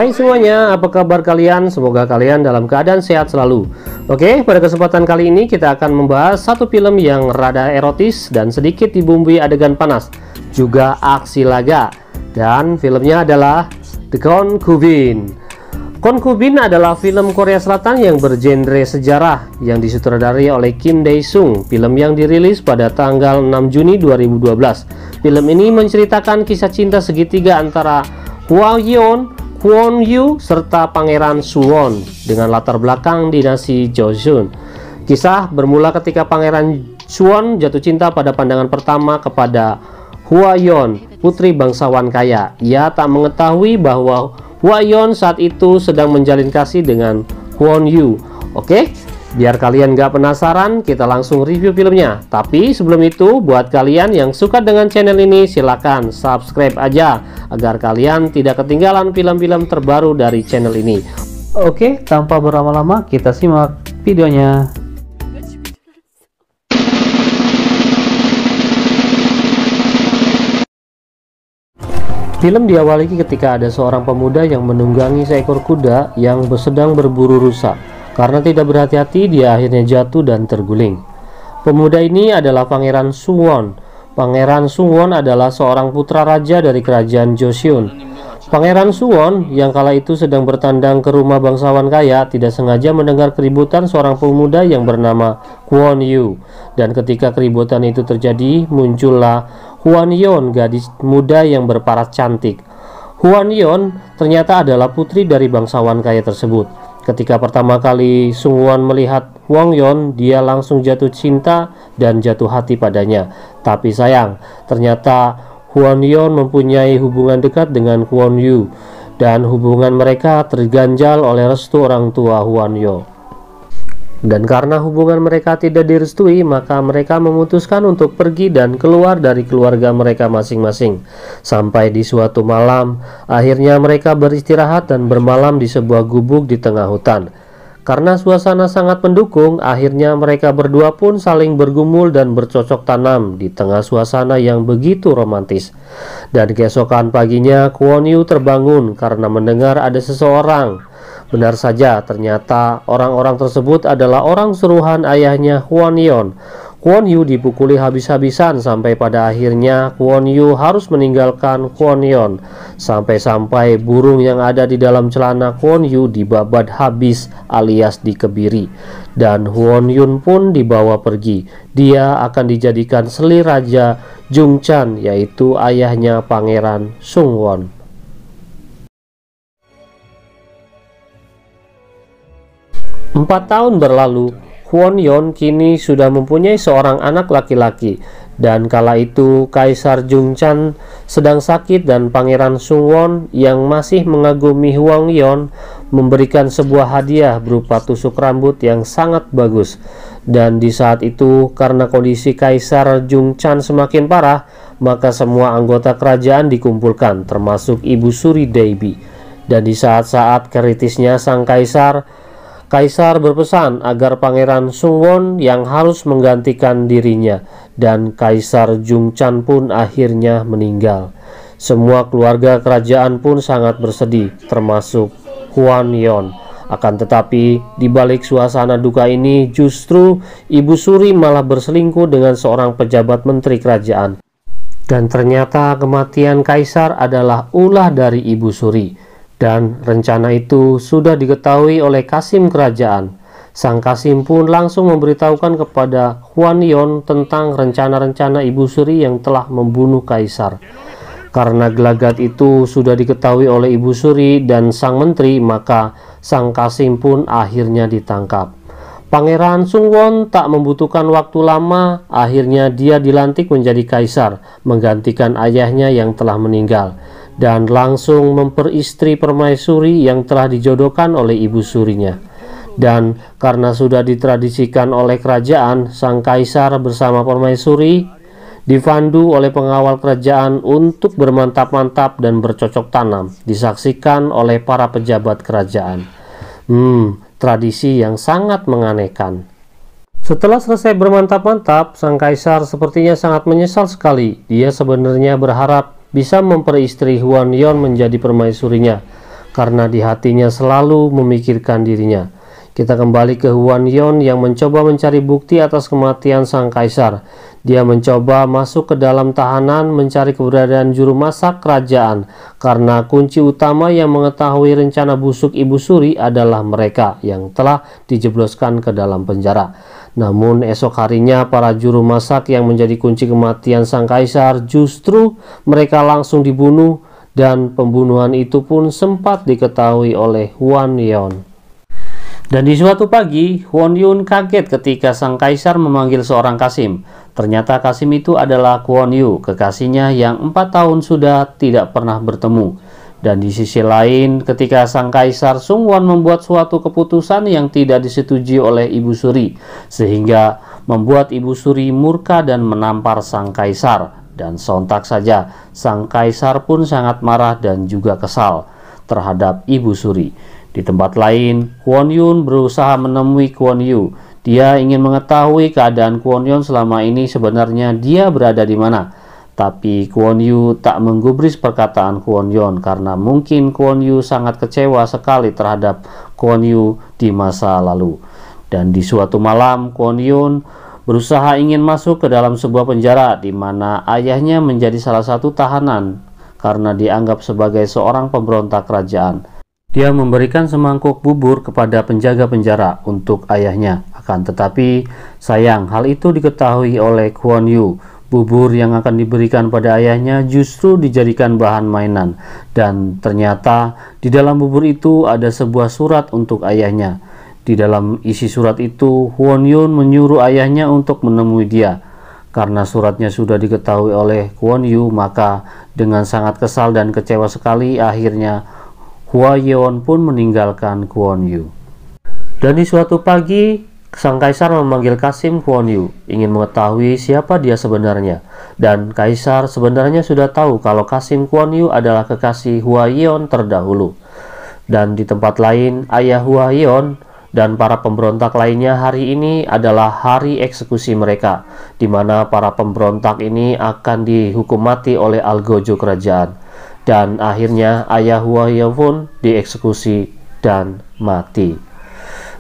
Hai semuanya, apa kabar kalian? Semoga kalian dalam keadaan sehat selalu. Oke, pada kesempatan kali ini kita akan membahas satu film yang rada erotis dan sedikit dibumbui adegan panas, juga aksi laga. Dan filmnya adalah The Concubine. Concubine adalah film Korea Selatan yang bergenre sejarah yang disutradarai oleh Kim Dae-sung. Film yang dirilis pada tanggal 6 Juni 2012. Film ini menceritakan kisah cinta segitiga antara Hwa Yeon, Kwon Yu serta Pangeran Suwon dengan latar belakang dinasti Joseon. Kisah bermula ketika Pangeran Suwon jatuh cinta pada pandangan pertama kepada Hwa Yeon, putri bangsawan kaya. Ia tak mengetahui bahwa Hwa Yeon saat itu sedang menjalin kasih dengan Kwon Yu. Oke, biar kalian gak penasaran, kita langsung review filmnya. Tapi sebelum itu, buat kalian yang suka dengan channel ini, silahkan subscribe aja agar kalian tidak ketinggalan film-film terbaru dari channel ini. Oke, tanpa berlama-lama kita simak videonya. Film diawali ketika ada seorang pemuda yang menunggangi seekor kuda yang sedang berburu rusa. Karena tidak berhati-hati, dia akhirnya jatuh dan terguling. Pemuda ini adalah Pangeran Suwon. Pangeran Suwon adalah seorang putra raja dari kerajaan Joseon. Pangeran Suwon yang kala itu sedang bertandang ke rumah bangsawan kaya tidak sengaja mendengar keributan seorang pemuda yang bernama Kwon Yu. Dan ketika keributan itu terjadi, muncullah Hwa Yeon, gadis muda yang berparas cantik. Hwa Yeon ternyata adalah putri dari bangsawan kaya tersebut. Ketika pertama kali Sungwon melihat Hwa Yeon, dia langsung jatuh cinta dan jatuh hati padanya. Tapi sayang, ternyata Hwa Yeon mempunyai hubungan dekat dengan Kwon Yu, dan hubungan mereka terganjal oleh restu orang tua Hwa Yeon. Dan karena hubungan mereka tidak direstui, maka mereka memutuskan untuk pergi dan keluar dari keluarga mereka masing-masing. Sampai di suatu malam, akhirnya mereka beristirahat dan bermalam di sebuah gubuk di tengah hutan. Karena suasana sangat mendukung, akhirnya mereka berdua pun saling bergumul dan bercocok tanam di tengah suasana yang begitu romantis. Dan keesokan paginya, Kwon Yu terbangun karena mendengar ada seseorang. Benar saja, ternyata orang-orang tersebut adalah orang suruhan ayahnya Hwa Yeon. Kwon Yu dipukuli habis-habisan sampai pada akhirnya Kwon Yu harus meninggalkan Kwon Yeon. Sampai-sampai burung yang ada di dalam celana Kwon Yu dibabat habis alias dikebiri. Dan Hwa Yeon pun dibawa pergi. Dia akan dijadikan seli raja Jungchan, yaitu ayahnya Pangeran Sungwon. 4 tahun berlalu, Hwa Yeon kini sudah mempunyai seorang anak laki-laki. Dan kala itu Kaisar Jungchan sedang sakit dan Pangeran Sungwon yang masih mengagumi Hwa Yeon memberikan sebuah hadiah berupa tusuk rambut yang sangat bagus. Dan di saat itu, karena kondisi Kaisar Jungchan semakin parah, maka semua anggota kerajaan dikumpulkan, termasuk Ibu Suri Dewi. Dan di saat-saat kritisnya sang Kaisar berpesan agar Pangeran Sungwon yang harus menggantikan dirinya, dan Kaisar Jungchan pun akhirnya meninggal. Semua keluarga kerajaan pun sangat bersedih, termasuk Hwa Yeon. Akan tetapi, di balik suasana duka ini, justru Ibu Suri malah berselingkuh dengan seorang pejabat menteri kerajaan. Dan ternyata kematian Kaisar adalah ulah dari Ibu Suri. Dan rencana itu sudah diketahui oleh Kasim kerajaan. Sang Kasim pun langsung memberitahukan kepada Hwa Yeon tentang rencana-rencana Ibu Suri yang telah membunuh Kaisar. Karena gelagat itu sudah diketahui oleh Ibu Suri dan sang menteri, maka sang Kasim pun akhirnya ditangkap. Pangeran Sungwon tak membutuhkan waktu lama, akhirnya dia dilantik menjadi kaisar, menggantikan ayahnya yang telah meninggal, dan langsung memperistri permaisuri yang telah dijodohkan oleh ibu surinya. Dan karena sudah ditradisikan oleh kerajaan, sang kaisar bersama permaisuri dipandu oleh pengawal kerajaan untuk bermantap-mantap dan bercocok tanam, disaksikan oleh para pejabat kerajaan. Tradisi yang sangat menganehkan. Setelah selesai bermantap-mantap, sang kaisar sepertinya sangat menyesal sekali. Dia sebenarnya berharap bisa memperistri Hwa Yeon menjadi permaisurinya. karena di hatinya selalu memikirkan dirinya. Kita kembali ke Huan Yon yang mencoba mencari bukti atas kematian sang kaisar. Dia mencoba masuk ke dalam tahanan mencari keberadaan juru masak kerajaan, karena kunci utama yang mengetahui rencana busuk Ibu Suri adalah mereka yang telah dijebloskan ke dalam penjara. Namun esok harinya para juru masak yang menjadi kunci kematian sang kaisar justru mereka langsung dibunuh, dan pembunuhan itu pun sempat diketahui oleh Huan Yon. Dan di suatu pagi, Huan Yun kaget ketika sang kaisar memanggil seorang Kasim. Ternyata Kasim itu adalah Kuan Yu, kekasihnya yang 4 tahun sudah tidak pernah bertemu. Dan di sisi lain, ketika sang kaisar Sung Won membuat suatu keputusan yang tidak disetujui oleh Ibu Suri, sehingga membuat Ibu Suri murka dan menampar sang kaisar. Dan sontak saja, sang kaisar pun sangat marah dan juga kesal terhadap Ibu Suri. Di tempat lain, Huan Yun berusaha menemui Kuan Yu. Dia ingin mengetahui keadaan Kuan Yun selama ini, sebenarnya dia berada di mana. Tapi Kuan Yu tak menggubris perkataan Kuan Yun karena mungkin Kuan Yu sangat kecewa sekali terhadap Kuan Yu di masa lalu. Dan di suatu malam, Kuan Yun berusaha ingin masuk ke dalam sebuah penjara di mana ayahnya menjadi salah satu tahanan karena dianggap sebagai seorang pemberontak kerajaan. Dia memberikan semangkuk bubur kepada penjaga penjara untuk ayahnya. Akan tetapi sayang, hal itu diketahui oleh Kuan Yu. Bubur yang akan diberikan pada ayahnya justru dijadikan bahan mainan. Dan ternyata di dalam bubur itu ada sebuah surat untuk ayahnya. Di dalam isi surat itu, Huan Yun menyuruh ayahnya untuk menemui dia. Karena suratnya sudah diketahui oleh Kuan Yu, maka dengan sangat kesal dan kecewa sekali, akhirnya Huan Yon pun meninggalkan Kuan Yu. Dan di suatu pagi, sang kaisar memanggil Kasim Kuan Yu, ingin mengetahui siapa dia sebenarnya. Dan kaisar sebenarnya sudah tahu kalau Kasim Kuan Yu adalah kekasih Huan Yon terdahulu. Dan di tempat lain, ayah Huan Yon dan para pemberontak lainnya hari ini adalah hari eksekusi mereka, di mana para pemberontak ini akan dihukum mati oleh algojo kerajaan. Dan akhirnya ayah Huan Yon pun dieksekusi dan mati.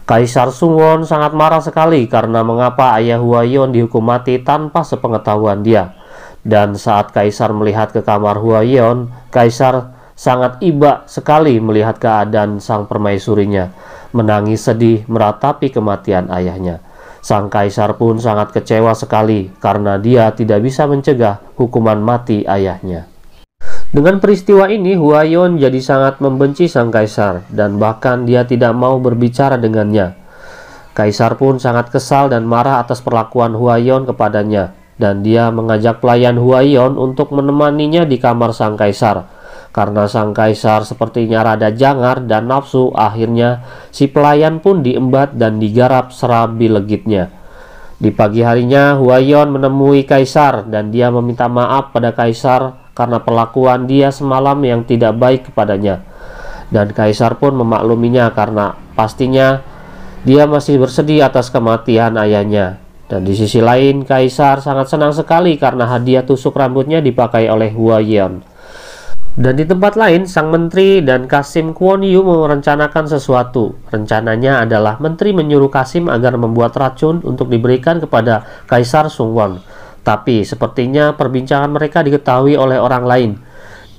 Kaisar Sung Won sangat marah sekali karena mengapa ayah Huan Yon dihukum mati tanpa sepengetahuan dia. Dan saat kaisar melihat ke kamar Huan Yon, kaisar sangat iba sekali melihat keadaan sang permaisurinya, menangis sedih meratapi kematian ayahnya. Sang kaisar pun sangat kecewa sekali karena dia tidak bisa mencegah hukuman mati ayahnya. Dengan peristiwa ini, Huan Yon jadi sangat membenci sang kaisar dan bahkan dia tidak mau berbicara dengannya. Kaisar pun sangat kesal dan marah atas perlakuan Huan Yon kepadanya, dan dia mengajak pelayan Huan Yon untuk menemaninya di kamar sang kaisar. Karena sang kaisar sepertinya rada jangar dan nafsu, akhirnya si pelayan pun diembat dan digarap serabi legitnya. Di pagi harinya, Huan Yon menemui kaisar dan dia meminta maaf pada kaisar karena perlakuan dia semalam yang tidak baik kepadanya. Dan kaisar pun memakluminya karena pastinya dia masih bersedih atas kematian ayahnya. Dan di sisi lain, kaisar sangat senang sekali karena hadiah tusuk rambutnya dipakai oleh Huan Yon. Dan di tempat lain, sang menteri dan Kasim Kuan Yu merencanakan sesuatu. Rencananya adalah menteri menyuruh Kasim agar membuat racun untuk diberikan kepada Kaisar Sung Won. Tapi sepertinya perbincangan mereka diketahui oleh orang lain.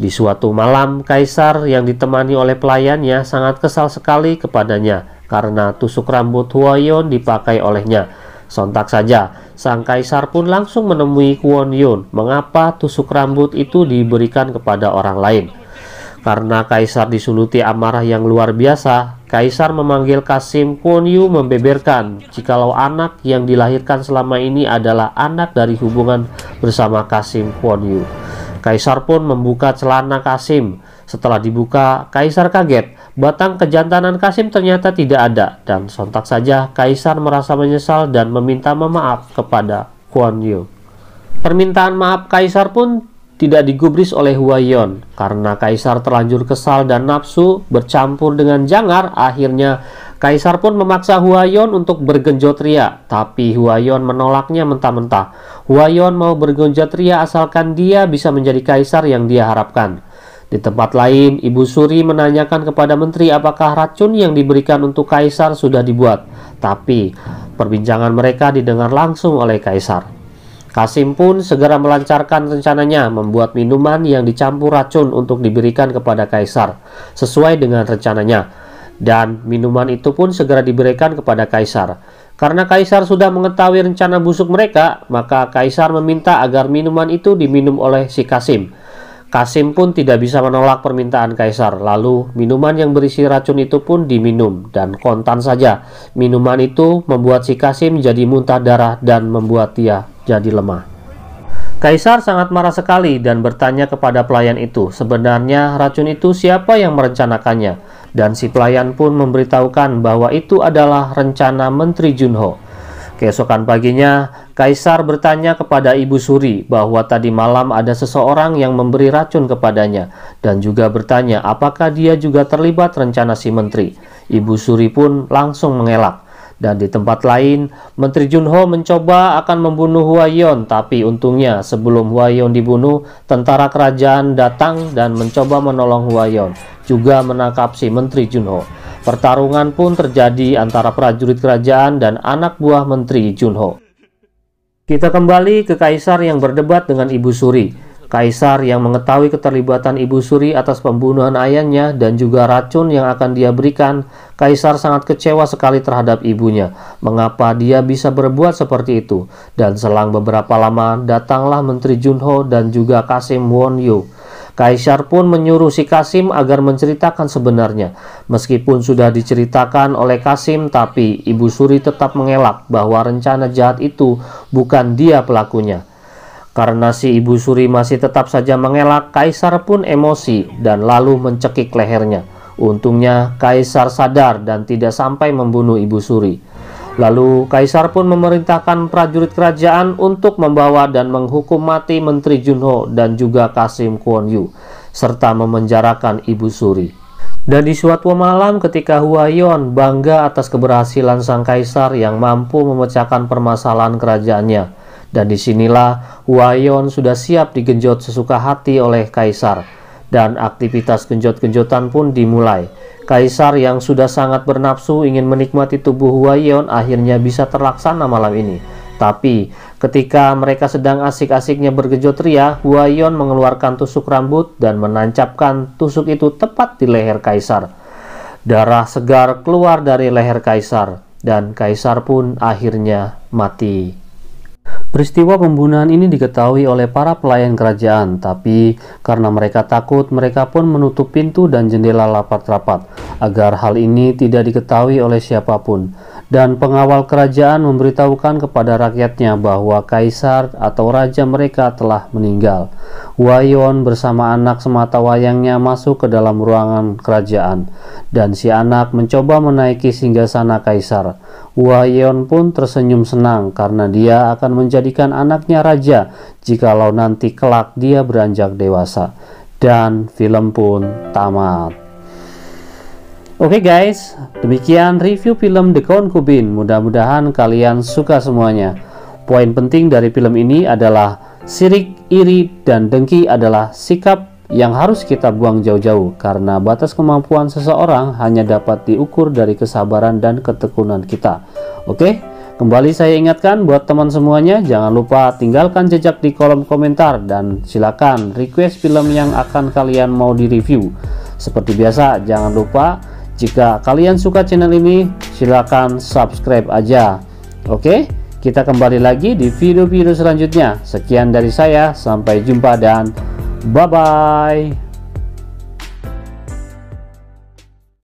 Di suatu malam, kaisar yang ditemani oleh pelayannya sangat kesal sekali kepadanya karena tusuk rambut Huan Yon dipakai olehnya. Sontak saja, sang kaisar pun langsung menemui Kuan Yun mengapa tusuk rambut itu diberikan kepada orang lain. Karena kaisar disuluti amarah yang luar biasa, kaisar memanggil Kasim Kuan Yu membeberkan jikalau anak yang dilahirkan selama ini adalah anak dari hubungan bersama Kasim Kuan Yu. Kaisar pun membuka celana Kasim. Setelah dibuka, kaisar kaget. Batang kejantanan Kasim ternyata tidak ada, dan sontak saja kaisar merasa menyesal dan meminta maaf kepada Kuan Yu. Permintaan maaf kaisar pun tidak digubris oleh Huan Yon karena kaisar terlanjur kesal dan nafsu bercampur dengan jangar. Akhirnya kaisar pun memaksa Huan Yon untuk bergenjot ria, tapi Huan Yon menolaknya mentah-mentah. Huan Yon mau bergenjot ria asalkan dia bisa menjadi kaisar yang dia harapkan. Di tempat lain, Ibu Suri menanyakan kepada menteri apakah racun yang diberikan untuk kaisar sudah dibuat. Tapi perbincangan mereka didengar langsung oleh kaisar. Kasim pun segera melancarkan rencananya membuat minuman yang dicampur racun untuk diberikan kepada kaisar sesuai dengan rencananya. Dan minuman itu pun segera diberikan kepada kaisar. Karena kaisar sudah mengetahui rencana busuk mereka, maka kaisar meminta agar minuman itu diminum oleh si Kasim. Kasim pun tidak bisa menolak permintaan kaisar. Lalu minuman yang berisi racun itu pun diminum, dan kontan saja minuman itu membuat si Kasim jadi muntah darah dan membuat dia jadi lemah. Kaisar sangat marah sekali dan bertanya kepada pelayan itu sebenarnya racun itu siapa yang merencanakannya, dan si pelayan pun memberitahukan bahwa itu adalah rencana Menteri Junho. Keesokan paginya, kaisar bertanya kepada Ibu Suri bahwa tadi malam ada seseorang yang memberi racun kepadanya, dan juga bertanya apakah dia juga terlibat rencana si menteri. Ibu Suri pun langsung mengelak. Dan di tempat lain, Menteri Junho mencoba akan membunuh Huaiyon, tapi untungnya sebelum Huaiyon dibunuh, tentara kerajaan datang dan mencoba menolong Huaiyon, juga menangkap si Menteri Junho. Pertarungan pun terjadi antara prajurit kerajaan dan anak buah Menteri Junho. Kita kembali ke kaisar yang berdebat dengan Ibu Suri. Kaisar yang mengetahui keterlibatan Ibu Suri atas pembunuhan ayahnya dan juga racun yang akan dia berikan, kaisar sangat kecewa sekali terhadap ibunya. Mengapa dia bisa berbuat seperti itu? Dan selang beberapa lama, datanglah Menteri Junho dan juga Kasim Wonyu. Kaisar pun menyuruh si Kasim agar menceritakan sebenarnya. Meskipun sudah diceritakan oleh Kasim, tapi Ibu Suri tetap mengelak bahwa rencana jahat itu bukan dia pelakunya. Karena si Ibu Suri masih tetap saja mengelak, kaisar pun emosi dan lalu mencekik lehernya. Untungnya kaisar sadar dan tidak sampai membunuh Ibu Suri. Lalu kaisar pun memerintahkan prajurit kerajaan untuk membawa dan menghukum mati Menteri Junho dan juga Kasim Wonyu, serta memenjarakan Ibu Suri. Dan di suatu malam ketika Huaiyon bangga atas keberhasilan sang kaisar yang mampu memecahkan permasalahan kerajaannya, dan disinilah Huaiyon sudah siap digenjot sesuka hati oleh kaisar, dan aktivitas genjot-genjotan pun dimulai. Kaisar yang sudah sangat bernafsu ingin menikmati tubuh Huaiyon akhirnya bisa terlaksana malam ini. Tapi ketika mereka sedang asik-asiknya bergenjot ria, Huaiyon mengeluarkan tusuk rambut dan menancapkan tusuk itu tepat di leher kaisar. Darah segar keluar dari leher kaisar dan kaisar pun akhirnya mati. Peristiwa pembunuhan ini diketahui oleh para pelayan kerajaan, tapi karena mereka takut, mereka pun menutup pintu dan jendela rapat-rapat agar hal ini tidak diketahui oleh siapapun. Dan pengawal kerajaan memberitahukan kepada rakyatnya bahwa kaisar atau raja mereka telah meninggal. Huaiyon bersama anak sematawayangnya masuk ke dalam ruangan kerajaan, dan si anak mencoba menaiki singgasana kaisar. Huaiyon pun tersenyum senang karena dia akan menjadikan anaknya raja jikalau nanti kelak dia beranjak dewasa. Dan film pun tamat. Oke guys, demikian review film The Concubine. Mudah-mudahan kalian suka semuanya. Poin penting dari film ini adalah sirik, iri, dan dengki adalah sikap yang harus kita buang jauh-jauh, karena batas kemampuan seseorang hanya dapat diukur dari kesabaran dan ketekunan kita. Oke, kembali saya ingatkan buat teman semuanya, jangan lupa tinggalkan jejak di kolom komentar dan silakan request film yang akan kalian mau direview. Seperti biasa, jangan lupa jika kalian suka channel ini, silakan subscribe aja. Oke, kita kembali lagi di video-video selanjutnya. Sekian dari saya, sampai jumpa dan bye-bye.